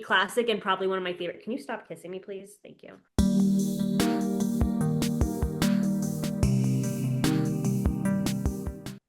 classic and probably one of my favorite. Can you stop kissing me, please? Thank you.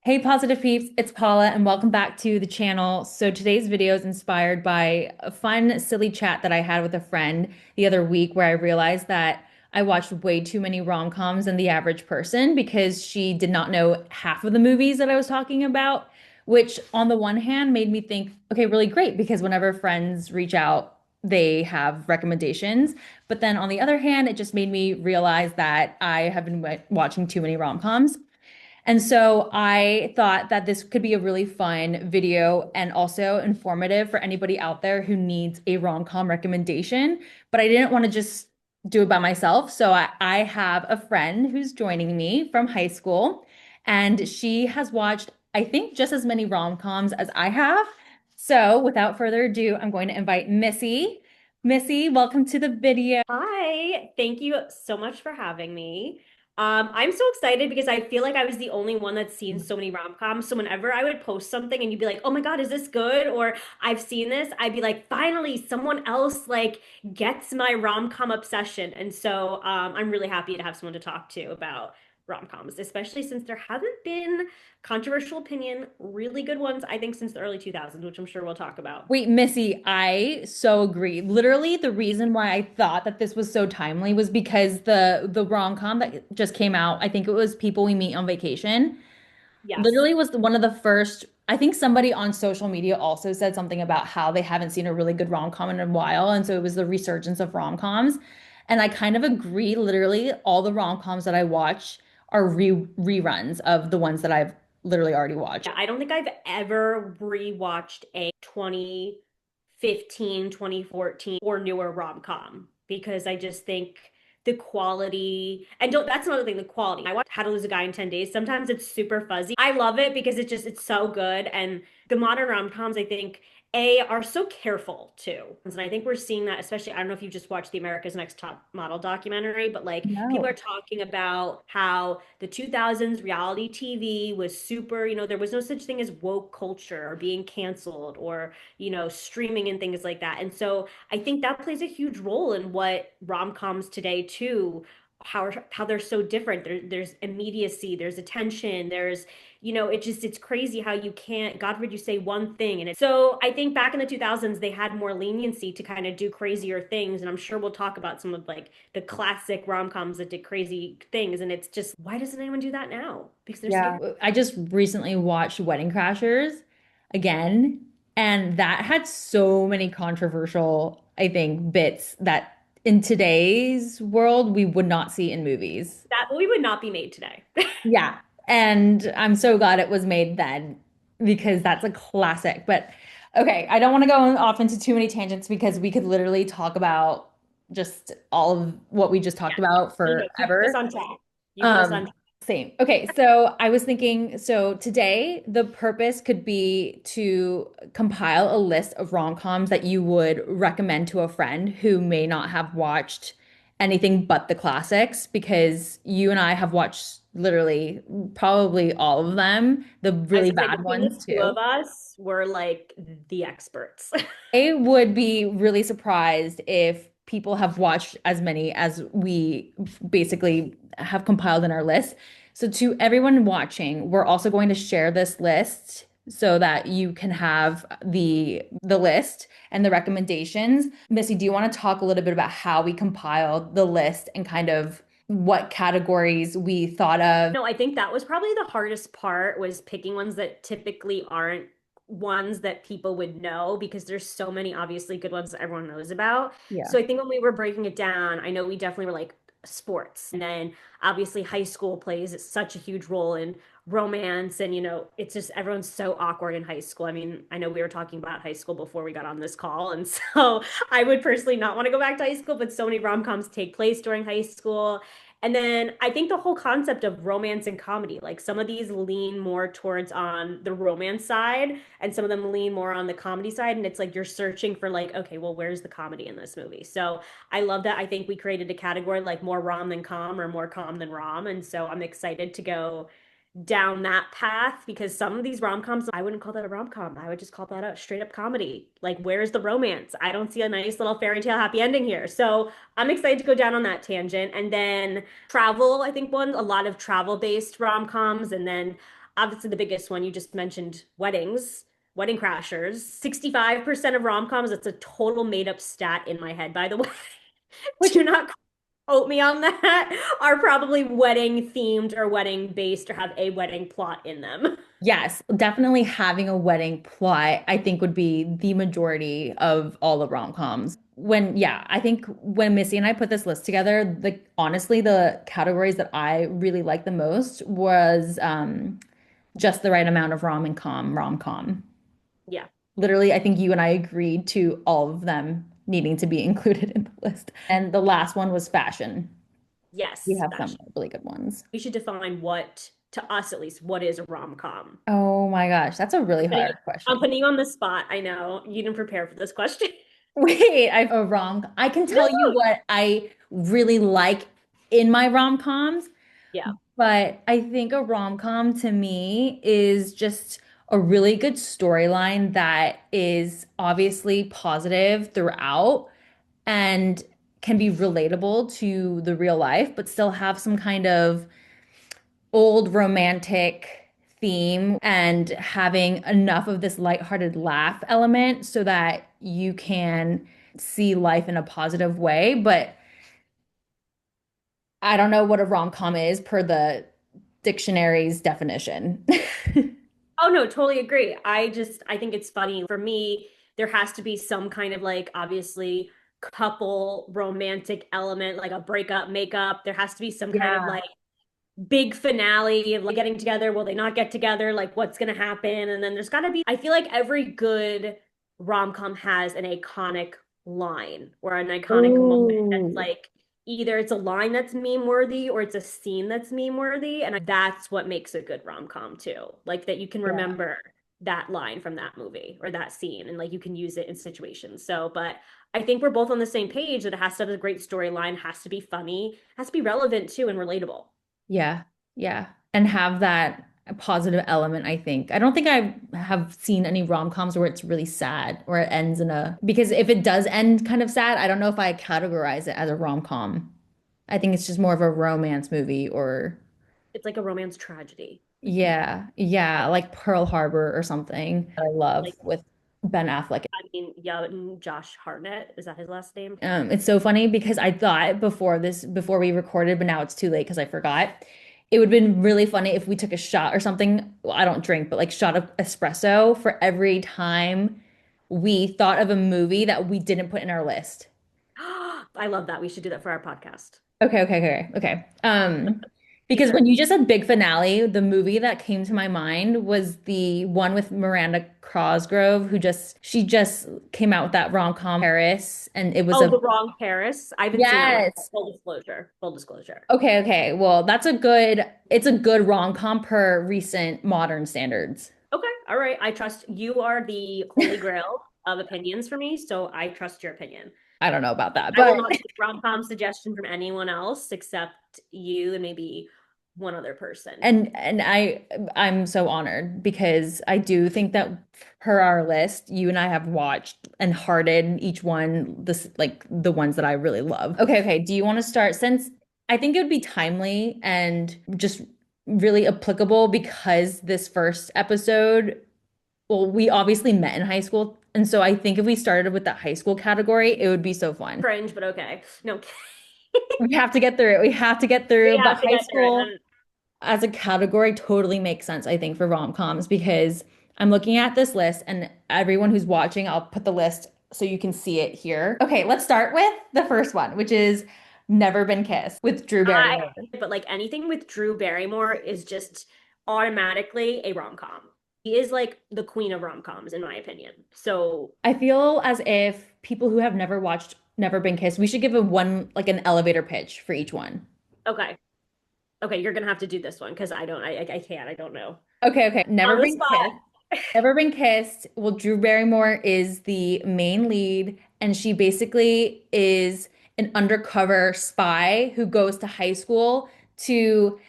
Hey, Positive Peeps, it's Paula, and welcome back to the channel. So today's video is inspired by a fun, silly chat that I had with a friend the other week where I realized that I watched way too many rom-coms than the average person because she did not know half of the movies that I was talking about, which on the one hand made me think, okay, really great, because whenever friends reach out, they have recommendations. But then on the other hand, it just made me realize that I have been watching too many rom-coms. And so I thought that this could be a really fun video and also informative for anybody out there who needs a rom-com recommendation. But I didn't want to just do it by myself. So I have a friend who's joining me from high school, and she has watched, I think, just as many rom-coms as I have. So without further ado, I'm going to invite Missy. Missy, welcome to the video. Hi, thank you so much for having me. I'm so excited because I feel like I was the only one that's seen so many rom-coms. So whenever I would post something and you'd be like, "Oh my God, is this good?" or "I've seen this," I'd be like, "Finally, someone else like gets my rom-com obsession." And so I'm really happy to have someone to talk to about rom-coms, especially since there hasn't been controversial opinion, really good ones, I think, since the early 2000s, which I'm sure we'll talk about. Wait, Missy, I so agree. Literally, the reason why I thought that this was so timely was because the rom-com that just came out, I think it was People We Meet on Vacation, Yes. literally was one of the first. I think somebody on social media also said something about how they haven't seen a really good rom-com in a while, and so it was the resurgence of rom-coms. And I kind of agree. Literally, all the rom-coms that I watch are reruns of the ones that I've literally already watched. Yeah, I don't think I've ever rewatched a 2015, 2014, or newer rom-com because I just think the quality and don't that's another thing, the quality. I watched How to Lose a Guy in 10 Days. Sometimes it's super fuzzy. I love it because it's so good. And the modern rom-coms, I think, are so careful too. And I think we're seeing that, especially, I don't know if you just watched the America's Next Top Model documentary, but like people are No. talking about how the 2000s reality TV was super, there was no such thing as woke culture or being canceled or, streaming and things like that. And so I think that plays a huge role in what rom-coms today too, how they're so different. There's immediacy, there's attention, there's it's crazy how you can't, God forbid you say one thing. So I think back in the 2000s, they had more leniency to kind of do crazier things. And I'm sure we'll talk about some of like the classic rom-coms that did crazy things. And it's just, why doesn't anyone do that now? Because they're Yeah. scared. I just recently watched Wedding Crashers again, and that had so many controversial, I think, bits that in today's world we would not see in movies. That we would not be made today. Yeah. And I'm so glad it was made then because that's a classic. But okay, I don't want to go off into too many tangents because we could literally talk about just all of what we just talked about Keep us forever. on track. You keep us on Um, track. Same. Okay, so I was thinking, so today the purpose could be to compile a list of rom-coms that you would recommend to a friend who may not have watched anything but the classics, because you and I have watched literally probably all of them, the I was really gonna say bad between the ones two of too. us, we're like the experts. I would be really surprised if people have watched as many as we basically have compiled in our list. So to everyone watching, we're also going to share this list so that you can have the list and the recommendations. Missy, do you want to talk a little bit about how we compiled the list and kind of what categories we thought of? No, I think that was probably the hardest part was picking ones that typically aren't ones that people would know because there's so many obviously good ones that everyone knows about. Yeah. So I think when we were breaking it down, I know we definitely were like sports. And then obviously high school plays such a huge role in romance and it's just everyone's so awkward in high school. I mean, I know we were talking about high school before we got on this call and so I would personally not want to go back to high school, but so many rom-coms take place during high school. And then I think the whole concept of romance and comedy, like some of these lean more towards on the romance side and some of them lean more on the comedy side. And it's like you're searching for like, okay, well, where's the comedy in this movie? So I love that. I think we created a category like more rom than com or more com than rom. And so I'm excited to go down that path because some of these rom-coms, I wouldn't call that a rom-com. I would just call that a straight up comedy. Like, where's the romance? I don't see a nice little fairy tale happy ending here. So I'm excited to go down on that tangent. And then travel, I think one, a lot of travel-based rom-coms. And then obviously the biggest one you just mentioned, weddings. Wedding Crashers, 65% of rom-coms, it's a total made-up stat in my head, by the way. Which Do not quote me on that, are probably wedding themed or wedding based or have a wedding plot in them. yes, definitely having a wedding plot, I think would be the majority of all the rom-coms. Yeah, I think when Missy and I put this list together, honestly, the categories that I really liked the most was just the right amount of rom-com. Yeah. Literally, I think you and I agreed to all of them needing to be included in the list. And the last one was fashion. We Yes, have some fashion. really good ones. We should define what, to us at least, what is a rom-com. Oh my gosh, that's a really I'm putting, hard I'm question. putting you on the spot. I know you didn't prepare for this question. Wait, I've a rom. I can tell you No. what I really like in my rom-coms, Yeah. but I think a rom-com to me is just a really good storyline that is obviously positive throughout and can be relatable to the real life, but still have some kind of old romantic theme and having enough of this lighthearted laugh element so that you can see life in a positive way. But I don't know what a rom-com is per the dictionary's definition. Oh no, totally agree. I think it's funny. For me, there has to be some kind of like obviously couple romantic element, like a breakup, makeup. There has to be some kind of Yeah. like big finale of like getting together. Will they not get together? Like what's gonna happen? And then there's gotta be, I feel like every good rom-com has an iconic line or an iconic moment that's Ooh. like either it's a line that's meme worthy or it's a scene that's meme worthy. And that's what makes a good rom-com too. Like that you can Yeah. remember that line from that movie or that scene and like you can use it in situations. So, but I think we're both on the same page that it has to have a great storyline, has to be funny, has to be relevant too and relatable. Yeah. Yeah. And have that positive element, I think. I don't think I have seen any rom-coms where it's really sad or it ends in a because if it does end kind of sad, I don't know if I categorize it as a rom-com. I think it's just more of a romance movie or It's like a romance tragedy. yeah, yeah, like Pearl Harbor or something that I love Like, with Ben Affleck. I mean, yeah, and Josh Hartnett, is that his last name? It's so funny because I thought before we recorded, but now it's too late because I forgot. It would have been really funny if we took a shot or something. Well, I don't drink, but like shot of espresso for every time we thought of a movie that we didn't put in our list. I love that. We should do that for our podcast. Okay. Because when Teaser. you just said big finale, the movie that came to my mind was the one with Miranda Cosgrove, she just came out with that rom-com Paris, and it was Oh, a The Wrong Paris. I haven't seen that one. yes. Full disclosure. Full disclosure. Okay. Well, it's a good rom-com per recent modern standards. Okay. All right. I trust you are the holy grail of opinions for me, so I trust your opinion. I don't know about that, I will but not take rom-com suggestion from anyone else except you and maybe one other person. I'm so honored because I do think that per our list, you and I have watched and hearted each one this like the ones that I really love. Okay. Do you want to start since I think it would be timely and just really applicable because this first episode, well, we obviously met in high school. And so I think if we started with the high school category, it would be so fun. Cringe, but okay. No, We have to get through it. We have to get we through. But have to high get through it. school as a category totally makes sense, I think, for rom-coms because I'm looking at this list and everyone who's watching, I'll put the list so you can see it here. Okay, let's start with the first one, which is Never Been Kissed with Drew Barrymore. But like anything with Drew Barrymore is just automatically a rom-com. He is like the queen of rom-coms, in my opinion. So, I feel as if people who have never watched Never Been Kissed, we should give a one like an elevator pitch for each one. okay. Okay, you're gonna have to do this one because I can't. I don't know. Okay. Never On the Been spot. Kissed. Never Been Kissed. Well, Drew Barrymore is the main lead, and she basically is an undercover spy who goes to high school to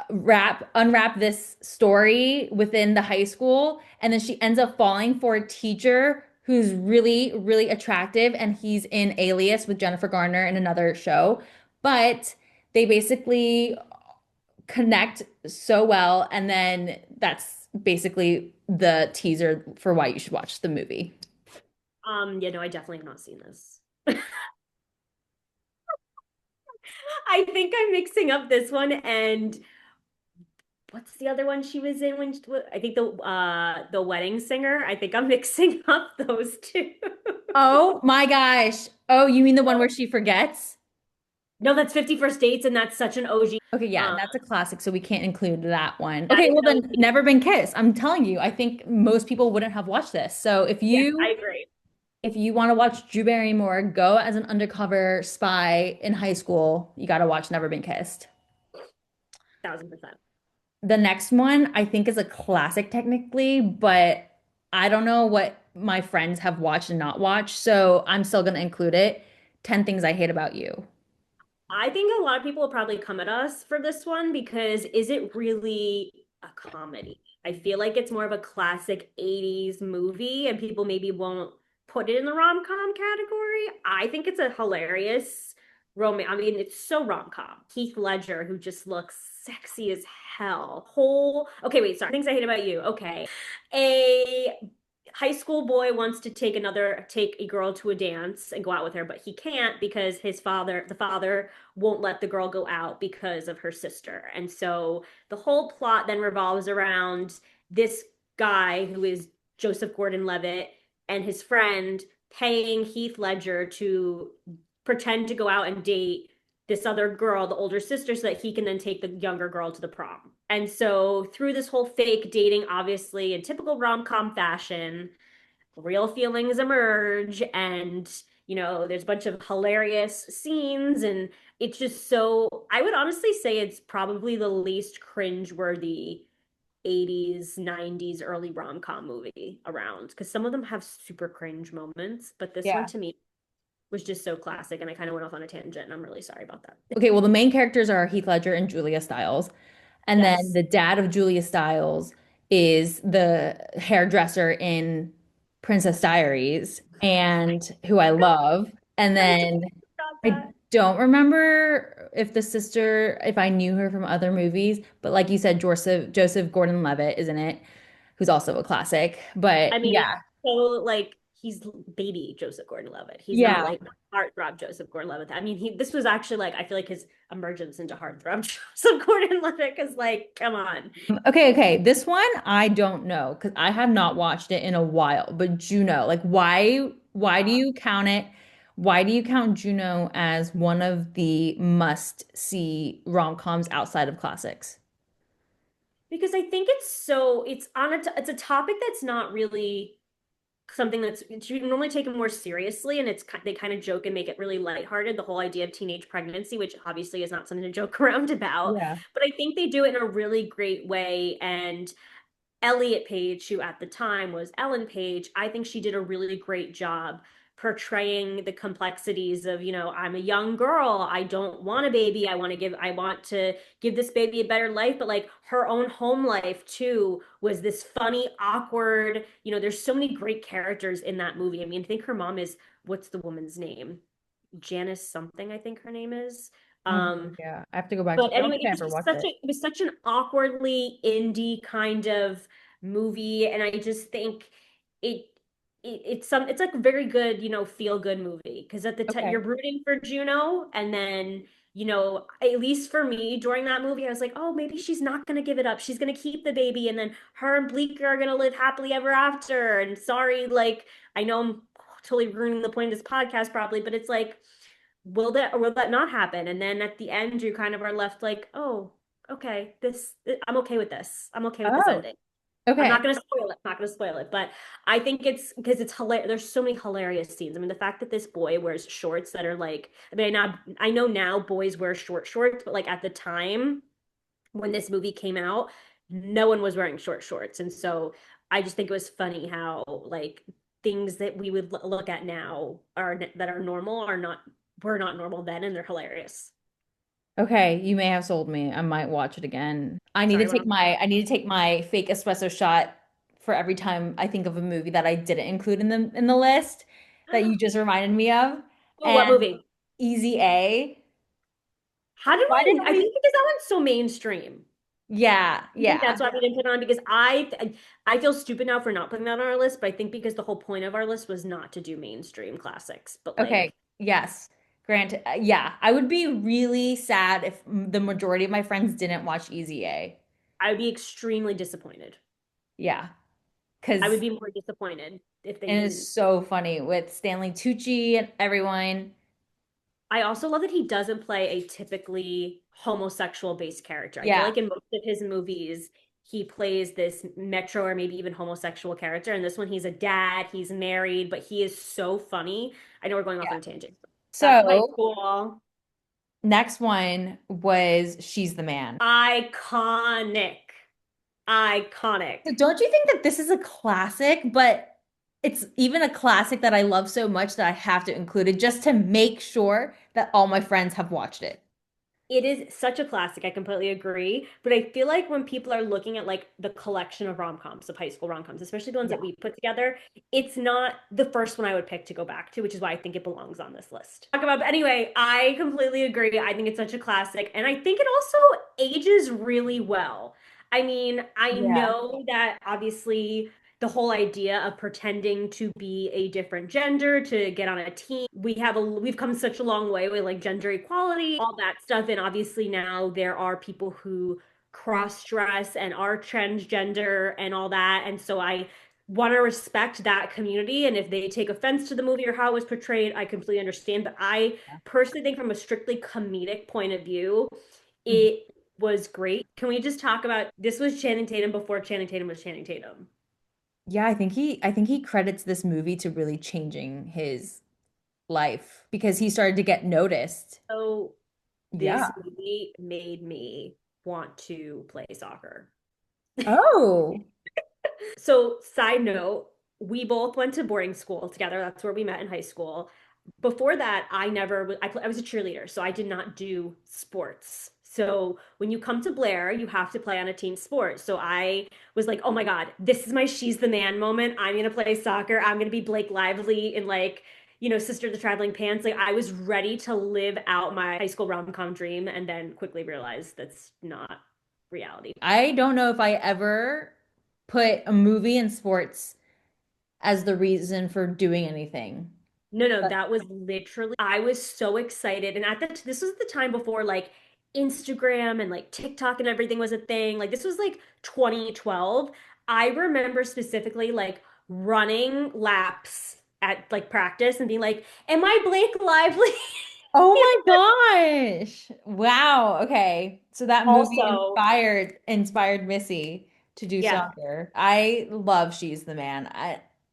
unwrap this story within the high school, and then she ends up falling for a teacher who's really, really attractive, and he's in Alias with Jennifer Garner in another show. But they basically connect so well, and then that's basically the teaser for why you should watch the movie. Yeah, no, I definitely have not seen this. I think I'm mixing up this one and what's the other one she was in when I think the wedding singer. I think I'm mixing up those two. Oh my gosh. Oh, you mean the one where she forgets? No, that's 50 First Dates, and that's such an OG. Okay, yeah, Um, that's a classic, so we can't include that one. that Okay, is well an then OG. Never Been Kissed. I'm telling you, I think most people wouldn't have watched this. So Yes, I agree. if you want to watch Drew Barrymore go as an undercover spy in high school, you got to watch Never Been Kissed. 1000%. The next one I think is a classic technically, but I don't know what my friends have watched and not watched, so I'm still gonna include it. 10 Things I Hate About You. I think a lot of people will probably come at us for this one because is it really a comedy? I feel like it's more of a classic 80s movie and people maybe won't put it in the rom-com category. I think it's a hilarious romance. I mean, it's so rom-com. Heath Ledger, who just looks sexy as hell. Okay, wait, sorry. Things I Hate About You. Okay. A high school boy wants to take a girl to a dance and go out with her, but he can't because the father won't let the girl go out because of her sister. And so the whole plot then revolves around this guy who is Joseph Gordon-Levitt and his friend paying Heath Ledger to pretend to go out and date this other girl, the older sister, so that he can then take the younger girl to the prom. And so through this whole fake dating, obviously in typical rom-com fashion, real feelings emerge and there's a bunch of hilarious scenes and it's just so I would honestly say it's probably the least cringe-worthy 80s, 90s early rom-com movie around because some of them have super cringe moments, but this one Yeah. to me was just so classic and I kind of went off on a tangent and I'm really sorry about that. Okay, well, the main characters are Heath Ledger and Julia Stiles. And then Yes. the dad of Julia Stiles is the hairdresser in Princess Diaries and who I love. And I then totally forgot I that. don't remember if the sister, if I knew her from other movies, but like you said, Joseph Gordon-Levitt is in it, who's also a classic. But I mean, yeah, so like he's baby Joseph Gordon-Levitt. He's not yeah. like heartthrob Joseph Gordon-Levitt. I mean, this was actually like I feel like his emergence into heartthrob Joseph Gordon-Levitt because like, come on. Okay. This one I don't know because I have not watched it in a while. But Juno, like why do you count it? Why do you count Juno as one of the must-see rom-coms outside of classics? Because I think it's a topic that's not really something that's you normally take it more seriously and they kind of joke and make it really lighthearted, the whole idea of teenage pregnancy, which obviously is not something to joke around about, Yeah. but I think they do it in a really great way. And Elliot Page, who at the time was Ellen Page, I think she did a really great job portraying the complexities of, I'm a young girl. I don't want a baby. I want to give this baby a better life. But like her own home life too was this funny, awkward, there's so many great characters in that movie. I mean, I think her mom is, what's the woman's name? Janice something, I think her name is. I have no Um, idea. I have to go back to. but I don't anyway, think I ever watched it. it was such an awkwardly indie kind of movie, and I just think it, it's like a very good, feel good movie because at the time Okay. you're rooting for Juno, and then at least for me during that movie, I was like, oh, maybe she's not gonna give it up. She's gonna keep the baby, and then her and Bleeker are gonna live happily ever after. And sorry, like I know I'm totally ruining the point of this podcast probably, but it's like will that not happen? And then at the end, you kind of are left like, oh, okay, I'm okay with this. I'm okay with this Oh, ending. I'm not okay. going to spoil it. I'm not going to spoil it, but I think it's because it's hilarious. There's so many hilarious scenes. I mean, the fact that this boy wears shorts that are like, I mean, I know now boys wear short shorts, but like at the time when this movie came out, no one was wearing short shorts. And so I just think it was funny how like things that we would look at now are that are normal are not were not normal then and they're hilarious. Okay, you may have sold me. I might watch it again. Sorry, what I need to take my fake espresso shot for every time I think of a movie that I didn't include in the list that you just reminded me of. Oh, what And movie? Easy A. How did Why we? didn't I we? think because that one's so mainstream. Yeah, I think yeah. that's why we didn't put it on because I feel stupid now for not putting that on our list, but I think because the whole point of our list was not to do mainstream classics, but Okay, like yes. Granted, yeah, I would be really sad if the majority of my friends didn't watch Easy A. I would be extremely disappointed. Yeah, I would because be more disappointed if they it is didn't. so funny with Stanley Tucci and everyone. I also love that he doesn't play a typically homosexual based character. I feel Yeah. like in most of his movies, he plays this metro or maybe even homosexual character. And this one, he's a dad, he's married, but he is so funny. I know we're going off Yeah. on a tangent. Back to high So school. next one was She's the Man. Iconic. Iconic. So don't you think that this is a classic, but it's even a classic that I love so much that I have to include it just to make sure that all my friends have watched it. It is such a classic. I completely agree. But I feel like when people are looking at like the collection of rom-coms, of high school rom-coms, especially the ones Yeah. that we put together, it's not the first one I would pick to go back to, which is why I think it belongs on this list. Talk about, but anyway, I completely agree. I think it's such a classic. And I think it also ages really well. I mean, I Yeah. know that obviously the whole idea of pretending to be a different gender to get on a team, we've come such a long way with like gender equality, all that stuff. And obviously now there are people who cross dress and are transgender and all that. And so I want to respect that community. And if they take offense to the movie or how it was portrayed, I completely understand. But I personally think from a strictly comedic point of view, Mhm. it was great. Can we just talk about this was Channing Tatum before Channing Tatum was Channing Tatum? Yeah, I think he credits this movie to really changing his life because he started to get noticed. So Yeah. this movie made me want to play soccer. Oh. So, side note, we both went to boarding school together. That's where we met in high school. Before that, I never, I was a cheerleader, so I did not do sports. So when you come to Blair, you have to play on a team sport. So I was like, oh my God, this is my she's the man moment. I'm gonna play soccer. I'm gonna be Blake Lively in like, Sister of the Traveling Pants. Like I was ready to live out my high school rom-com dream and then quickly realized that's not reality. I don't know if I ever put a movie in sports as the reason for doing anything. No, no, But that was literally, I was so excited. And this was the time before like Instagram and like TikTok and everything was a thing. Like this was like 2012. I remember specifically like running laps at like practice and being like, am I Blake Lively? oh my gosh. Wow. Okay. So that movie Also, inspired Missy to do yeah, soccer. I love She's the Man.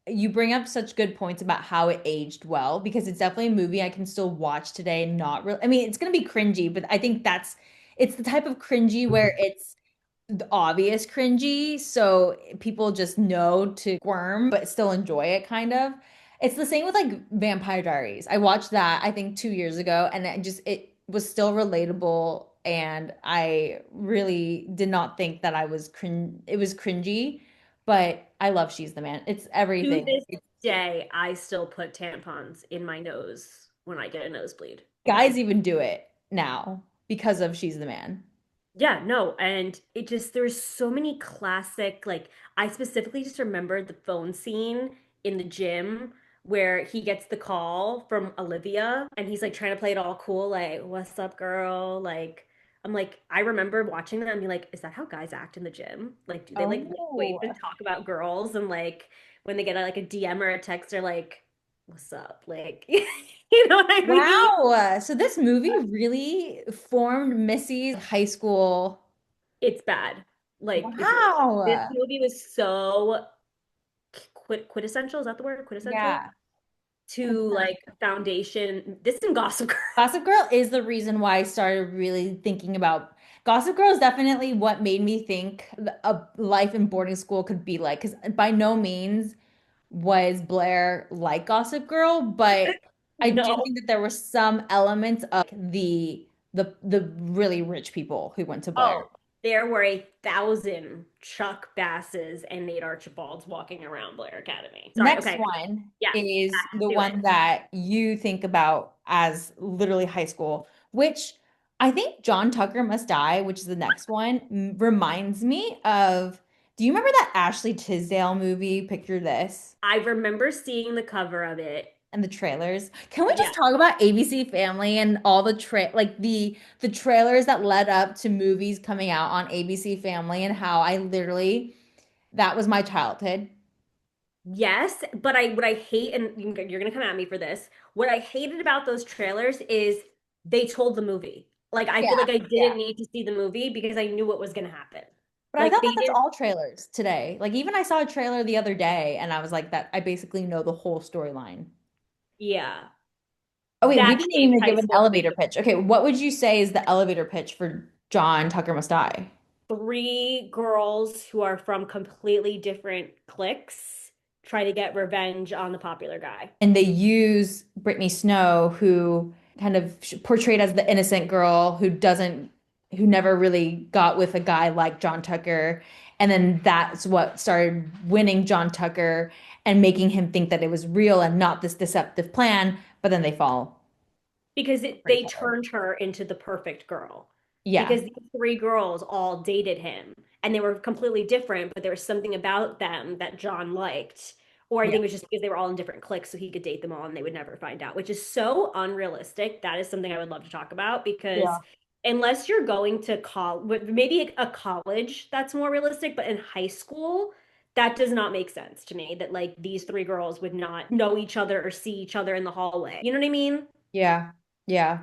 You bring up such good points about how it aged well because it's definitely a movie I can still watch today and not really, I mean, it's gonna be cringy, but I think it's the type of cringy where it's the obvious cringy, so people just know to squirm but still enjoy it kind of. It's the same with like Vampire Diaries. I watched that I think 2 years ago and it was still relatable and I really did not think that I was it was cringy, but I love She's the Man. It's to everything. this day, I still put tampons in my nose when I get a nosebleed. Guys even do it now because of She's the Man. Yeah, no, and it just there's so many classic like I specifically just remember the phone scene in the gym where he gets the call from Olivia and he's like trying to play it all cool like what's up girl like I'm like I remember watching that and be like is that how guys act in the gym? Like do they like lift Oh. weights and talk about girls and like when they get like a DM or a text they're like what's up? Like you know what I mean? Wow. So this movie really formed Missy's high school. It's bad. Like it's this Wow. movie was so quintessential. Is that the word? Quintessential Yeah. to like foundation. This and Gossip Girl. Gossip Girl is the reason why I started really thinking about Gossip Girl is definitely what made me think a life in boarding school could be like. Because by no means was Blair like Gossip Girl, but I do No, think that there were some elements of the the really rich people who went to Blair. Oh, there were 1,000 Chuck Basses and Nate Archibalds walking around Blair Academy. Sorry, Next okay. one Yes, is back the to it. one that you think about as literally high school, which I think John Tucker Must Die, which is the next one, reminds me of. Do you remember that Ashley Tisdale movie, Picture This, I remember seeing the cover of it. and the trailers? Can we just Yeah. talk about ABC Family and all the like the trailers that led up to movies coming out on ABC Family and how I literally that was my childhood. Yes, but I what I hate, and you're gonna come at me for this. What I hated about those trailers is they told the movie. Like I feel Yeah. like I Yeah. didn't need to see the movie because I knew what was gonna happen. But I Like thought they that that's didn't. all trailers today. Like even I saw a trailer the other day and I was like that I basically know the whole storyline. Yeah, Oh wait, we that didn't shaped even high give an school for elevator me. pitch. Okay, what would you say is the elevator pitch for John Tucker Must Die? Three girls who are from completely different cliques try to get revenge on the popular guy. And they use Brittany Snow, who kind of portrayed as the innocent girl who never really got with a guy like John Tucker. And then that's what started winning John Tucker and making him think that it was real and not this deceptive plan. But then they fall Because pretty they hard. turned her into the perfect girl. Yeah. Because these three girls all dated him and they were completely different, but there was something about them that John liked. Or I Yeah. think it was just because they were all in different cliques, so he could date them all and they would never find out, which is so unrealistic. That is something I would love to talk about because Yeah. unless you're going to college, maybe a college that's more realistic, but in high school, that does not make sense to me that like these three girls would not know each other or see each other in the hallway. You know what I mean? Yeah. Yeah.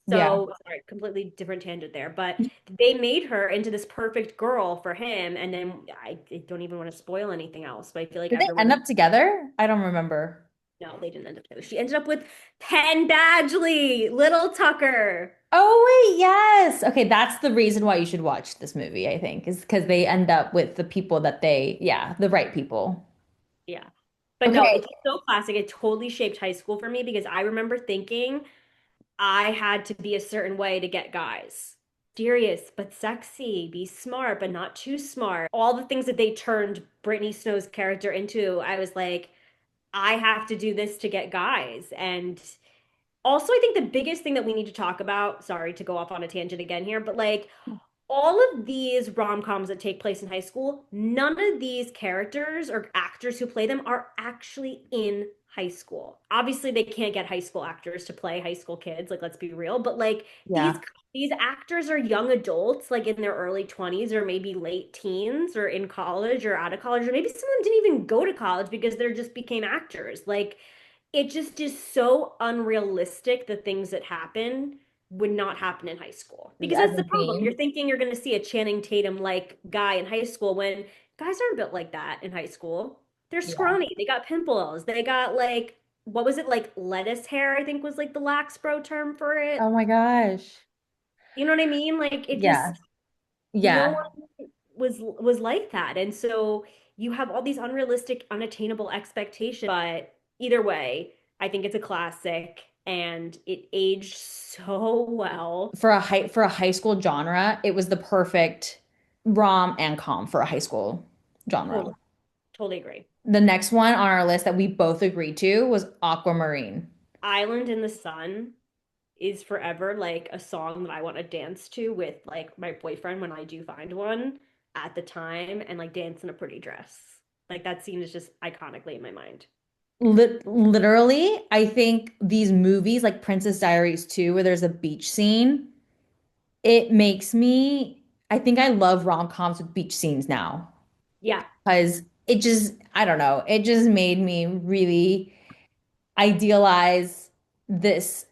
Yeah. So, sorry, completely different tangent there, but they made her into this perfect girl for him. And then I don't even want to spoil anything else, but I feel like Did they end everyone, up together? I don't remember. no, they didn't end up together. She ended up with Penn Badgley, Little Tucker. Oh, wait, yes. Okay, that's the reason why you should watch this movie, I think, is because they end up with the people that yeah, the right people. Yeah. But no, Okay. it's so classic. It totally shaped high school for me because I remember thinking I had to be a certain way to get guys. Serious, but sexy. Be smart, but not too smart. All the things that they turned Brittany Snow's character into, I was like, I have to do this to get guys. And also, I think the biggest thing that we need to talk about, sorry to go off on a tangent again here, but like all of these rom-coms that take place in high school, none of these characters or actors who play them are actually in high school. Obviously, they can't get high school actors to play high school kids, like let's be real, but like Yeah. these actors are young adults like in their early 20s or maybe late teens or in college or out of college or maybe some of them didn't even go to college because they're just became actors. Like it just is so unrealistic the things that happen would not happen in high school because As that's the a problem. You're theme. thinking you're going to see a Channing Tatum like guy in high school when guys aren't built like that in high school. They're Yeah. scrawny. They got pimples. They got like what was it like lettuce hair, I think was like the lax bro term for Oh it. my gosh. You know what I mean? Like it Yeah. just no Yeah. one was like that. And so you have all these unrealistic, unattainable expectations. But either way, I think it's a classic and it aged so well. For a high school genre, it was the perfect rom and com for a high school genre. Totally, totally agree. The next one on our list that we both agreed to was Aquamarine. Island in the Sun is forever like a song that I want to dance to with like my boyfriend when I do find one at the time and like dance in a pretty dress. Like that scene is just iconically in my mind. Literally, I think these movies like Princess Diaries 2, where there's a beach scene, it makes me, I think I love rom-coms with beach scenes now Yeah. because it just, I don't know, it just made me really idealize this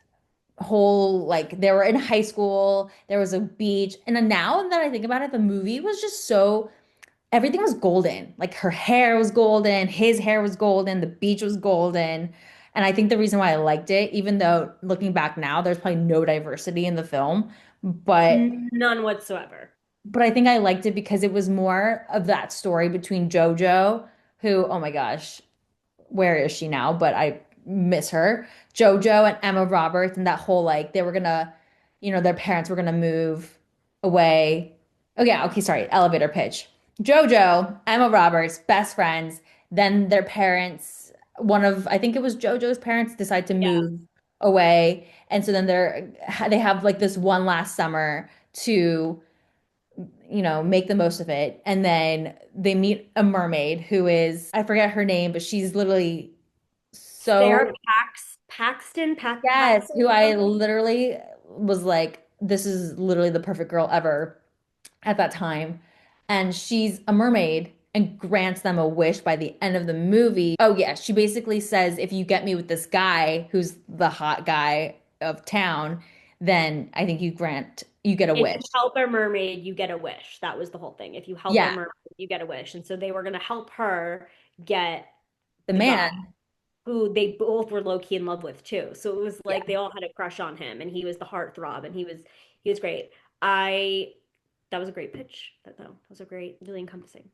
whole like they were in high school, there was a beach, and then now that I think about it, the movie was just so everything was golden. Like her hair was golden, his hair was golden, the beach was golden. And I think the reason why I liked it, even though looking back now, there's probably no diversity in the film, None whatsoever. but I think I liked it because it was more of that story between JoJo, who, oh my gosh, where is she now? But I miss her. JoJo and Emma Roberts and that whole like they were gonna their parents were going to move away. Oh, yeah. Okay. Sorry. Elevator pitch. JoJo, Emma Roberts, best friends. Then their parents, I think it was JoJo's parents, decide to Yeah. move away. And so then they have like this one last summer to, make the most of it. And then they meet a mermaid who is, I forget her name, but she's literally Sarah so, yes, Paxton who or I something. literally was like, this is literally the perfect girl ever at that time. And she's a mermaid and grants them a wish by the end of the movie. Oh, yeah. She basically says, if you get me with this guy who's the hot guy of town, then I think you get a If wish. you help a mermaid, you get a wish. That was the whole thing. If you help a Yeah. mermaid, you get a wish. And so they were going to help her get The the guy man. who they both were low key in love with too. So it was Yeah. like they all had a crush on him, and he was the heartthrob, and he was great. I That was a great pitch. That was a great, really encompassing.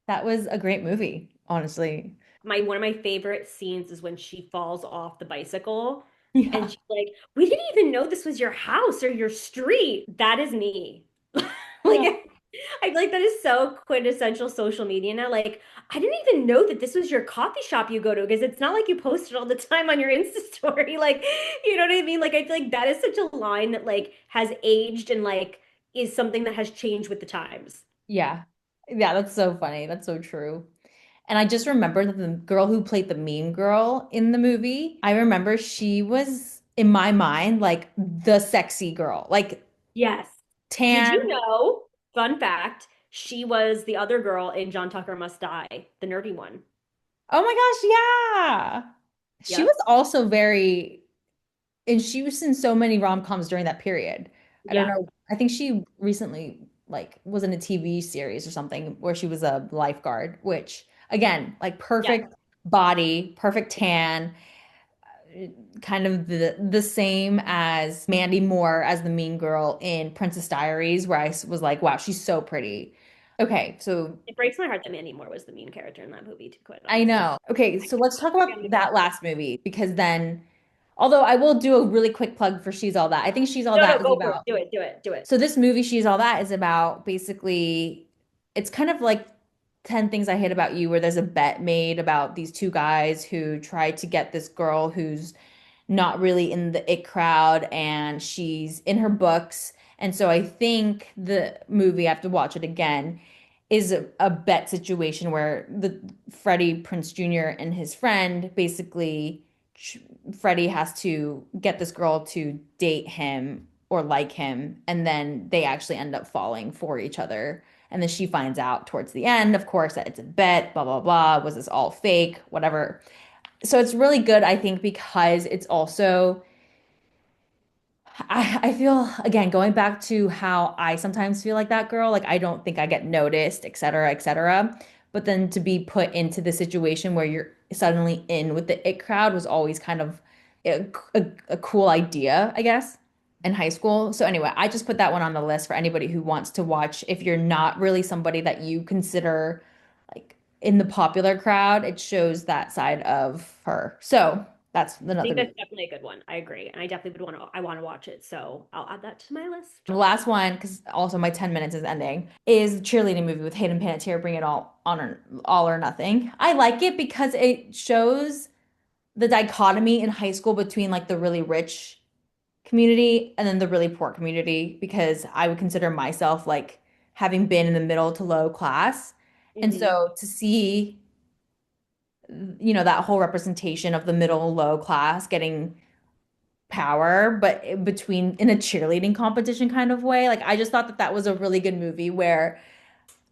That was a great movie, honestly. My One of my favorite scenes is when she falls off the bicycle, and Yeah. she's like, "We didn't even know this was your house or your street." That is me. Like Yeah. I feel like that is so quintessential social media now. Like, I didn't even know that this was your coffee shop you go to because it's not like you post it all the time on your Insta story. Like, you know what I mean? Like, I feel like that is such a line that like has aged and like is something that has changed with the times. Yeah. Yeah, that's so funny. That's so true. And I just remember that the girl who played the mean girl in the movie, I remember she was, in my mind, like the sexy girl, like Yes. Did you tan. know, fun fact, she was the other girl in John Tucker Must Die, the nerdy one. Oh my gosh, yeah. She was Yep. also and she was in so many rom-coms during that period. I don't Yeah. know. I think she recently like was in a TV series or something where she was a lifeguard, which again, like Yes. perfect body, perfect tan, kind of the same as Mandy Moore as the mean girl in Princess Diaries, where was like, wow, she's so pretty. Okay, so It breaks my heart that Mandy Moore was the mean character in that movie, to be quite I honest. know. Okay, I so let's talk can't about stand the that character. last movie because then, although I will do a really quick plug for She's All That. I think She's All No, no, That is go for it. about, Do it. Do it. Do it. so this movie, She's All That, is about basically, it's kind of like 10 Things I Hate About You, where there's a bet made about these two guys who try to get this girl who's not really in the it crowd and she's in her books. And so I think the movie, I have to watch it again, is a bet situation where the Freddie Prince Jr. and his friend basically Freddie has to get this girl to date him or like him, and then they actually end up falling for each other. And then she finds out towards the end, of course, that it's a bet, blah, blah, blah. Was this all fake? Whatever. So it's really good, I think, because it's also, I feel, again, going back to how I sometimes feel like that girl, like I don't think I get noticed, et cetera, et cetera. But then to be put into the situation where you're suddenly in with the it crowd was always kind of a cool idea, I guess, in high school. So anyway, I just put that one on the list for anybody who wants to watch. If you're not really somebody that you consider like in the popular crowd, it shows that side of her. So that's I another think movie. that's definitely a good one. I agree. And I definitely I want to watch it. So I'll add that to my list. The last one, because also my 10 minutes is ending, is the cheerleading movie with Hayden Panettiere, Bring It All or Nothing. I like it because it shows the dichotomy in high school between like the really rich community and then the really poor community, because I would consider myself like having been in the middle to low class. And Hmm. so to see, that whole representation of the middle low class getting power, but between in a cheerleading competition kind of way. Like I just thought that that was a really good movie where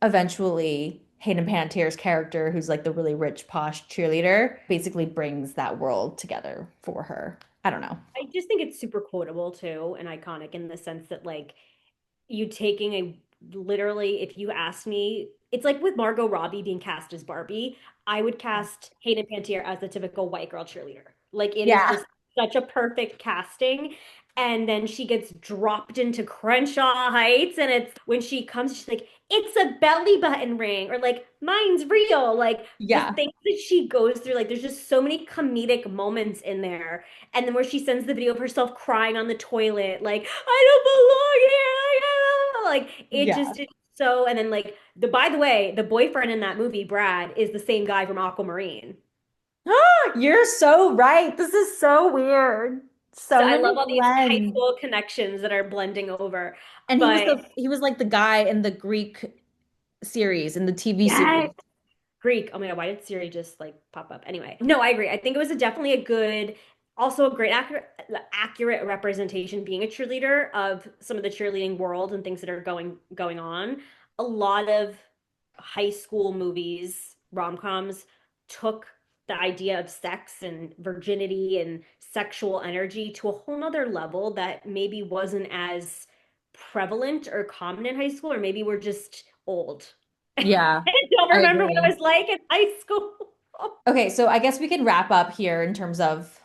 eventually Hayden Panettiere's character, who's like the really rich posh cheerleader, basically brings that world together for her. I don't know. I just think it's super quotable too and iconic in the sense that like you taking a literally, if you asked me, it's like with Margot Robbie being cast as Barbie, I would cast Hayden Panettiere as the typical white girl cheerleader. Like it is Yeah. just such a perfect casting. And then she gets dropped into Crenshaw Heights, and it's when she comes, she's like, it's a belly button ring, or like, mine's real. Like the Yeah. things that she goes through, like, there's just so many comedic moments in there. And then where she sends the video of herself crying on the toilet, like, I don't belong here. Like, it Yeah. just is so, and then like by the way, the boyfriend in that movie, Brad, is the same guy from Aquamarine. You're so right. This is so weird. So So I many love all these high blends. school connections that are blending over. And But he was like the guy in the Greek series, in the TV series. yes, Greek. Oh my God, why did Siri just like pop up? Anyway, no, I agree. I think it was definitely a good, also a great accurate representation being a cheerleader of some of the cheerleading world and things that are going on. A lot of high school movies, rom-coms took the idea of sex and virginity and sexual energy to a whole nother level that maybe wasn't as prevalent or common in high school, or maybe we're just old. Yeah, I don't I remember what it agree. was like in high school. Okay, so I guess we can wrap up here in terms of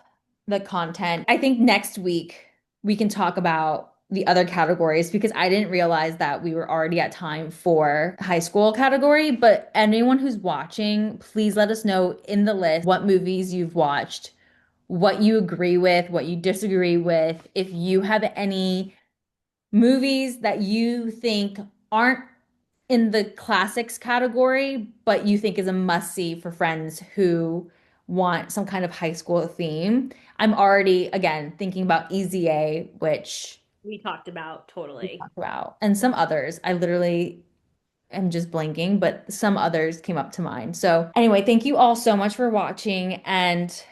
the content. I think next week we can talk about the other categories because I didn't realize that we were already at time for high school category. But anyone who's watching, please let us know in the list what movies you've watched, what you agree with, what you disagree with. If you have any movies that you think aren't in the classics category, but you think is a must see for friends who want some kind of high school theme. I'm already, again, thinking about Easy A, which We talked about we totally. talked about, and some others. I literally am just blanking, but some others came up to mind. So, anyway, thank you all so much for watching, and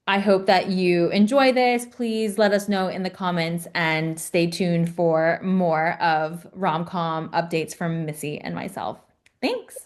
I hope that you enjoy this. Please let us know in the comments and stay tuned for more of rom-com updates from Missy and myself. Thanks.